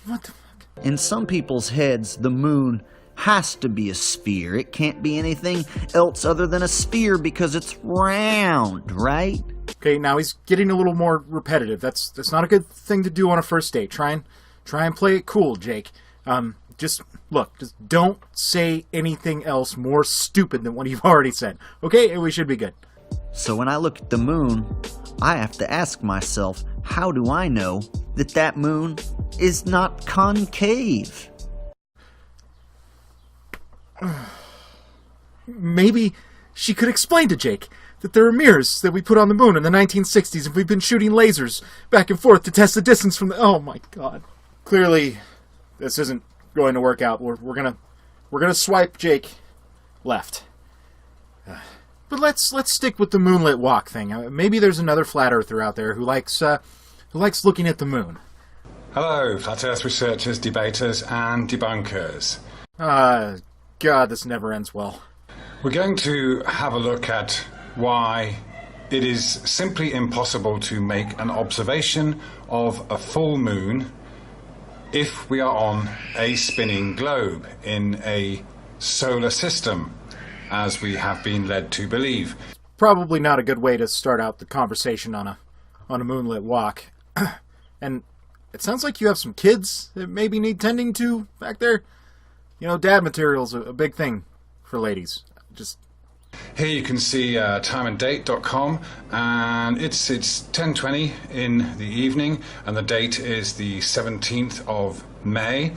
What the fuck? In some people's heads, the moon has to be a sphere. It can't be anything else other than a sphere because it's round, right? Okay, now he's getting a little more repetitive. That's not a good thing to do on a first date. Try and play it cool, Jake. Just don't say anything else more stupid than what you've already said. Okay? We should be good. So when I look at the moon, I have to ask myself, how do I know that that moon is not concave? Maybe she could explain to Jake that there are mirrors that we put on the moon in the 1960s and we've been shooting lasers back and forth to test the distance from the... Oh my god. Clearly, this isn't going to work out. We're gonna swipe Jake left. But let's stick with the moonlit walk thing. Maybe there's another flat earther out there who likes looking at the moon. Hello, flat earth researchers, debaters, and debunkers. God, this never ends well. We're going to have a look at why it is simply impossible to make an observation of a full moon if we are on a spinning globe in a solar system, as we have been led to believe. Probably not a good way to start out the conversation on a moonlit walk. And it sounds like you have some kids that maybe need tending to back there. You know, dad material's a big thing for ladies. Here you can see timeanddate.com, and it's 10:20 in the evening, and the date is the 17th of May.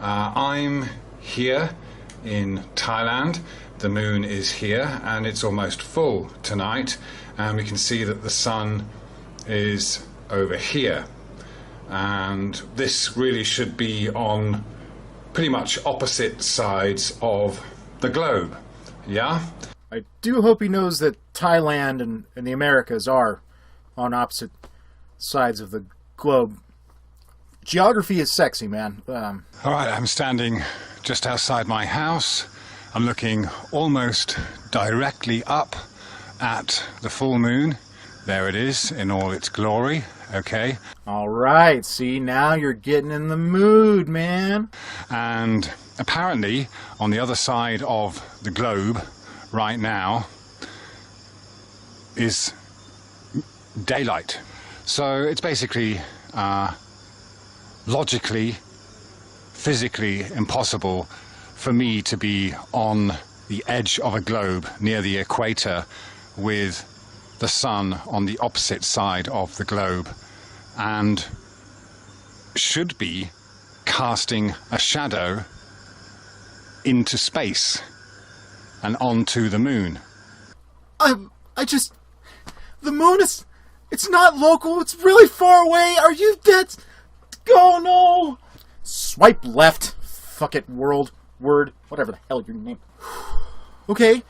I'm here in Thailand. The moon is here, and it's almost full tonight, and we can see that the sun is over here. And this really should be on pretty much opposite sides of the globe. Yeah? I do hope he knows that Thailand and the Americas are on opposite sides of the globe. Geography is sexy, man. All right, I'm standing just outside my house. I'm looking almost directly up at the full moon. There it is in all its glory. Okay. All right. See, now you're getting in the mood, man. And apparently, on the other side of the globe right now is daylight. So it's basically logically, physically impossible for me to be on the edge of a globe near the equator with the sun on the opposite side of the globe, and should be casting a shadow into space and onto the moon. The moon is, it's not local, it's really far away. Are you dead? Oh no! Swipe left. Fuck it, word, whatever the hell your name. Okay,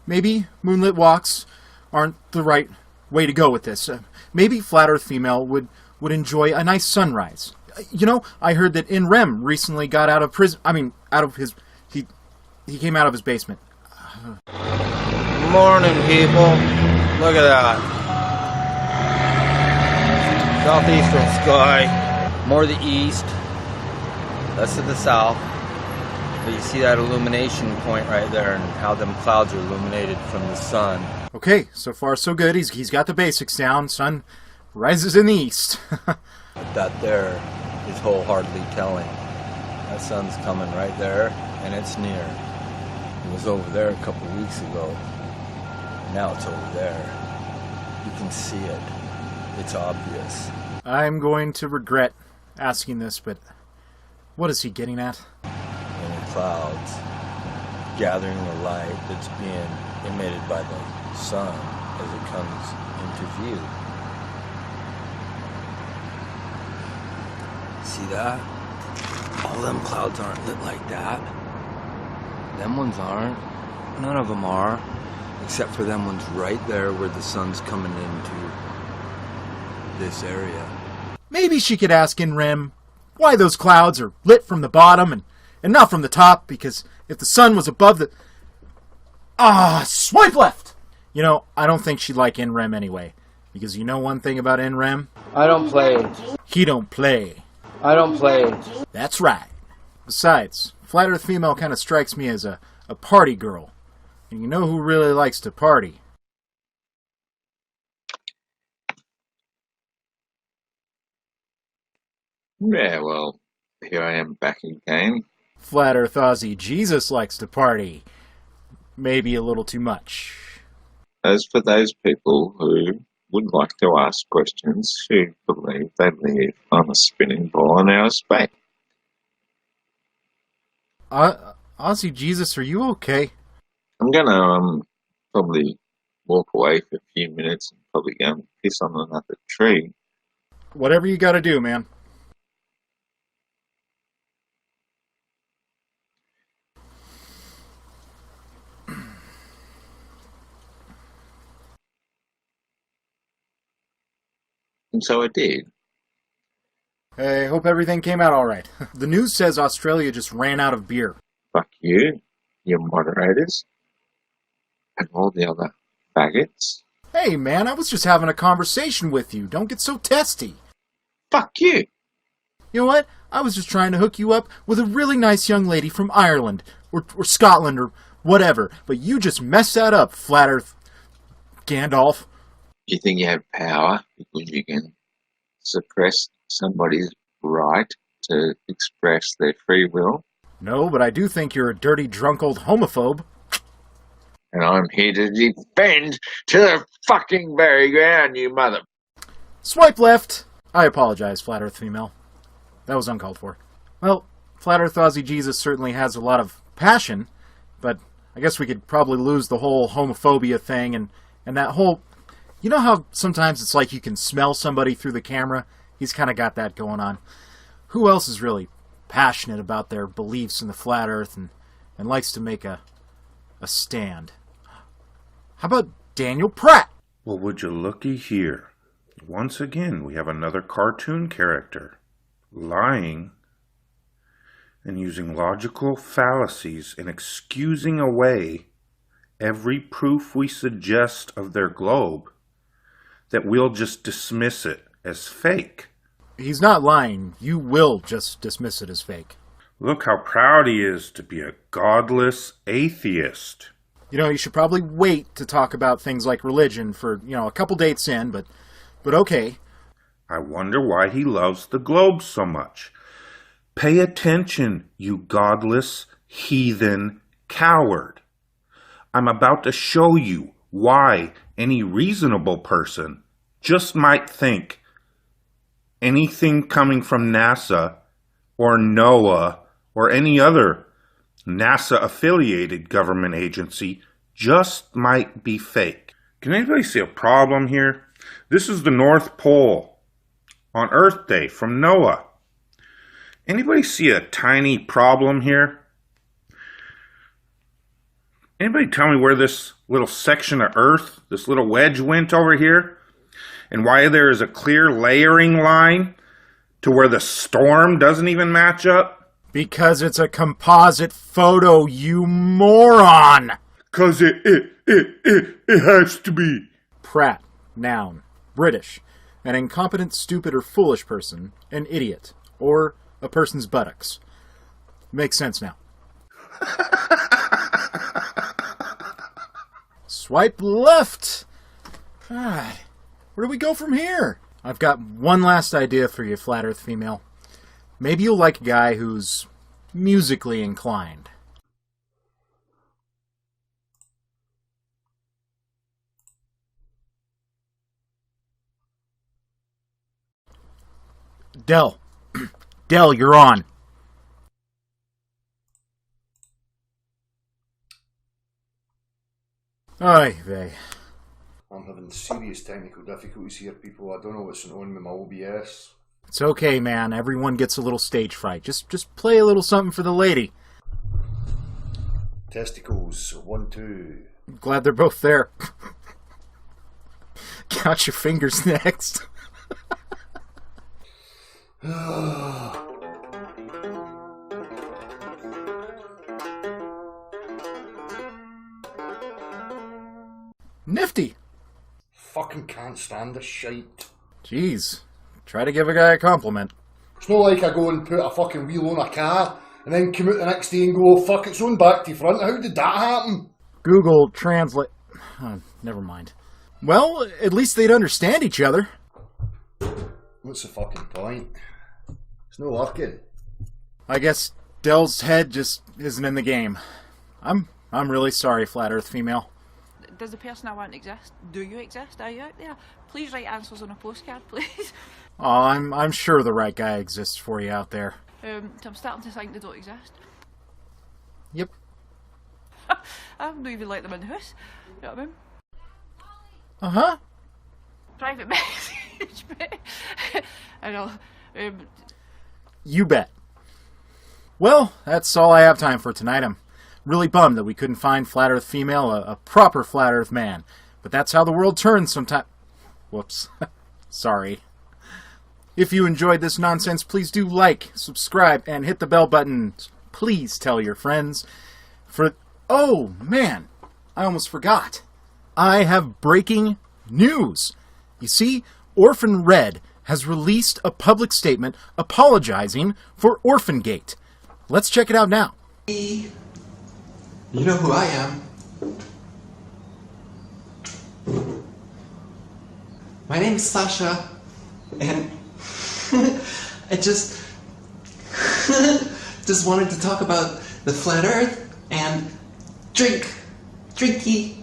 maybe moonlit walks aren't the right way to go with this. Maybe Flat Earth Female would enjoy a nice sunrise. You know, I heard that In Rem recently got out of prison. I mean, out of his... He came out of his basement. Morning, people. Look at that. Southeastern sky. More to the east. Less to the south. But you see that illumination point right there and how them clouds are illuminated from the sun. Okay, so far so good. He's got the basics down. Sun rises in the east. That there is wholeheartedly telling. That sun's coming right there, and it's near. It was over there a couple weeks ago. Now it's over there. You can see it. It's obvious. I'm going to regret asking this, but what is he getting at? In the clouds, gathering the light that's being emitted by the sun as it comes into view. See that? All them clouds aren't lit like that. Them ones aren't. None of them are. Except for them ones right there where the sun's coming into this area. Maybe she could ask In Rem why those clouds are lit from the bottom and not from the top, because if the sun was above the... Swipe left! You know, I don't think she'd like In Rem anyway, because you know one thing about In Rem? I don't play. He don't play. I don't play. That's right. Besides, Flat Earth Female kind of strikes me as a party girl. And you know who really likes to party? Yeah, well, here I am back again. Flat Earth Aussie Jesus likes to party. Maybe a little too much. As for those people who would like to ask questions who believe they live on a spinning ball in outer space. Aussie Jesus, are you okay? I'm gonna probably walk away for a few minutes and probably go and piss on another tree. Whatever you gotta do, man. And so I did. I hope everything came out alright. The news says Australia just ran out of beer. Fuck you, your moderators, and all the other faggots. Hey man, I was just having a conversation with you. Don't get so testy. Fuck you. You know what? I was just trying to hook you up with a really nice young lady from Ireland, or Scotland, or whatever. But you just messed that up, Flat Earth Gandalf. You think you have power because you can suppress somebody's right to express their free will? No, but I do think you're a dirty, drunk old homophobe. And I'm here to defend to the fucking very ground, you mother... Swipe left! I apologize, Flat Earth Female. That was uncalled for. Well, Flat Earth Aussie Jesus certainly has a lot of passion, but I guess we could probably lose the whole homophobia thing and that whole... You know how sometimes it's like you can smell somebody through the camera? He's kind of got that going on. Who else is really passionate about their beliefs in the flat earth and likes to make a stand. How about Daniel Pratt? Well, would you looky here. Once again, we have another cartoon character lying and using logical fallacies and excusing away every proof we suggest of their globe, that we'll just dismiss it as fake. He's not lying. You will just dismiss it as fake. Look how proud he is to be a godless atheist. You know, you should probably wait to talk about things like religion for, a couple dates in, but okay. I wonder why he loves the globe so much. Pay attention, you godless, heathen coward. I'm about to show you why any reasonable person just might think anything coming from NASA or NOAA or any other NASA-affiliated government agency just might be fake. Can anybody see a problem here? This is the North Pole on Earth Day from NOAA. Anybody see a tiny problem here? Anybody tell me where this little section of Earth, this little wedge went over here? And why there is a clear layering line to where the storm doesn't even match up? Because it's a composite photo, you moron! 'Cause it has to be. Pratt, noun, British, an incompetent, stupid, or foolish person, an idiot, or a person's buttocks. Makes sense now. Swipe left! God, where do we go from here? I've got one last idea for you, Flat Earth female. Maybe you'll like a guy who's musically inclined. Del. Del, you're on. Oy vey. I'm having serious technical difficulties here, people. I don't know what's on with my OBS. It's okay, man. Everyone gets a little stage fright. Just play a little something for the lady. Testicles, 1, 2. I'm glad they're both there. Count your fingers next. Nifty. Fucking can't stand this shite. Jeez. Try to give a guy a compliment. It's not like I go and put a fucking wheel on a car and then come out the next day and go, fuck, it's on back to front. How did that happen? Google Translate. Never mind. Well, at least they'd understand each other. What's the fucking point? It's not working. I guess Dell's head just isn't in the game. I'm really sorry, Flat Earth female. Does the person I want exist? Do you exist? Are you out there? Please write answers on a postcard, please. Oh, I'm sure the right guy exists for you out there. I'm starting to think they don't exist. Yep. I don't even let them in the house. You know what I mean? Uh-huh. Private message, mate. I know. You bet. Well, that's all I have time for tonight. I'm really bummed that we couldn't find Flat Earth female a proper Flat Earth man. But that's how the world turns sometimes. Whoops. Sorry. If you enjoyed this nonsense, please do like, subscribe, and hit the bell button. Please tell your friends. Oh, man. I almost forgot. I have breaking news. You see, Orphan Red has released a public statement apologizing for Orphangate. Let's check it out now. You know who I am. My name's Sasha, and I just wanted to talk about the flat earth and drinky.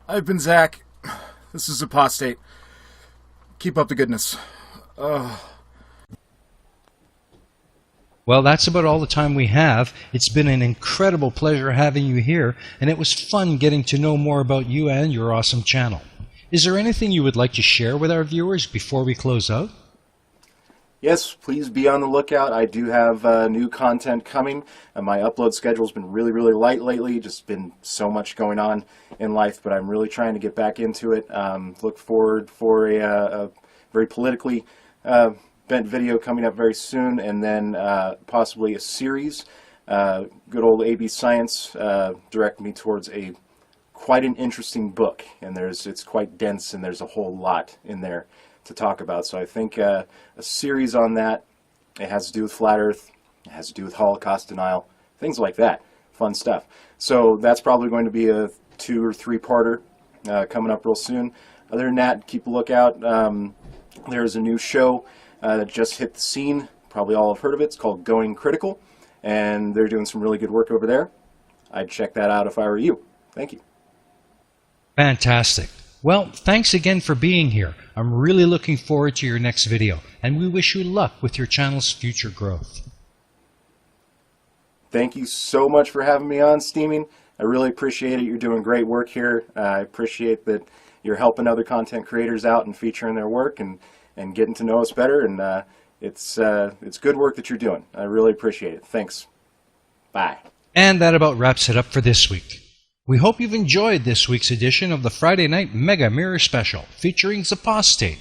I've been Zach. This is Zpostate. Keep up the goodness. Well, that's about all the time we have. It's been an incredible pleasure having you here, and it was fun getting to know more about you and your awesome channel. Is there anything you would like to share with our viewers before we close out? Yes, please be on the lookout. I do have new content coming. My upload schedule's been really light lately. Just been so much going on in life, but I'm really trying to get back into it. Look forward for a very politically bent video coming up very soon, and then possibly a series. Good old AB Science directed me towards quite an interesting book, and it's quite dense, and there's a whole lot in there to talk about. So I think a series on that. It has to do with flat Earth, it has to do with Holocaust denial, things like that. Fun stuff. So that's probably going to be a 2 or 3-parter coming up real soon. Other than that, keep a lookout. There's a new show that just hit the scene. Probably all have heard of it. It's called Going Critical, and they're doing some really good work over there. I'd check that out if I were you. Thank you. Fantastic. Well, thanks again for being here. I'm really looking forward to your next video, and we wish you luck with your channel's future growth. Thank you so much for having me on, Steaming. I really appreciate it. You're doing great work here. I appreciate that you're helping other content creators out and featuring their work and getting to know us better. And it's good work that you're doing. I really appreciate it. Thanks. Bye. And that about wraps it up for this week. We hope you've enjoyed this week's edition of the Friday Night Mega Mirror Special featuring Zpostate.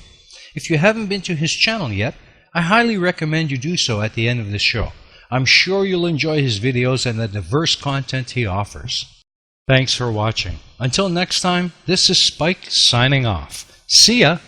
If you haven't been to his channel yet, I highly recommend you do so at the end of this show. I'm sure you'll enjoy his videos and the diverse content he offers. Thanks for watching. Until next time, this is Spike signing off. See ya!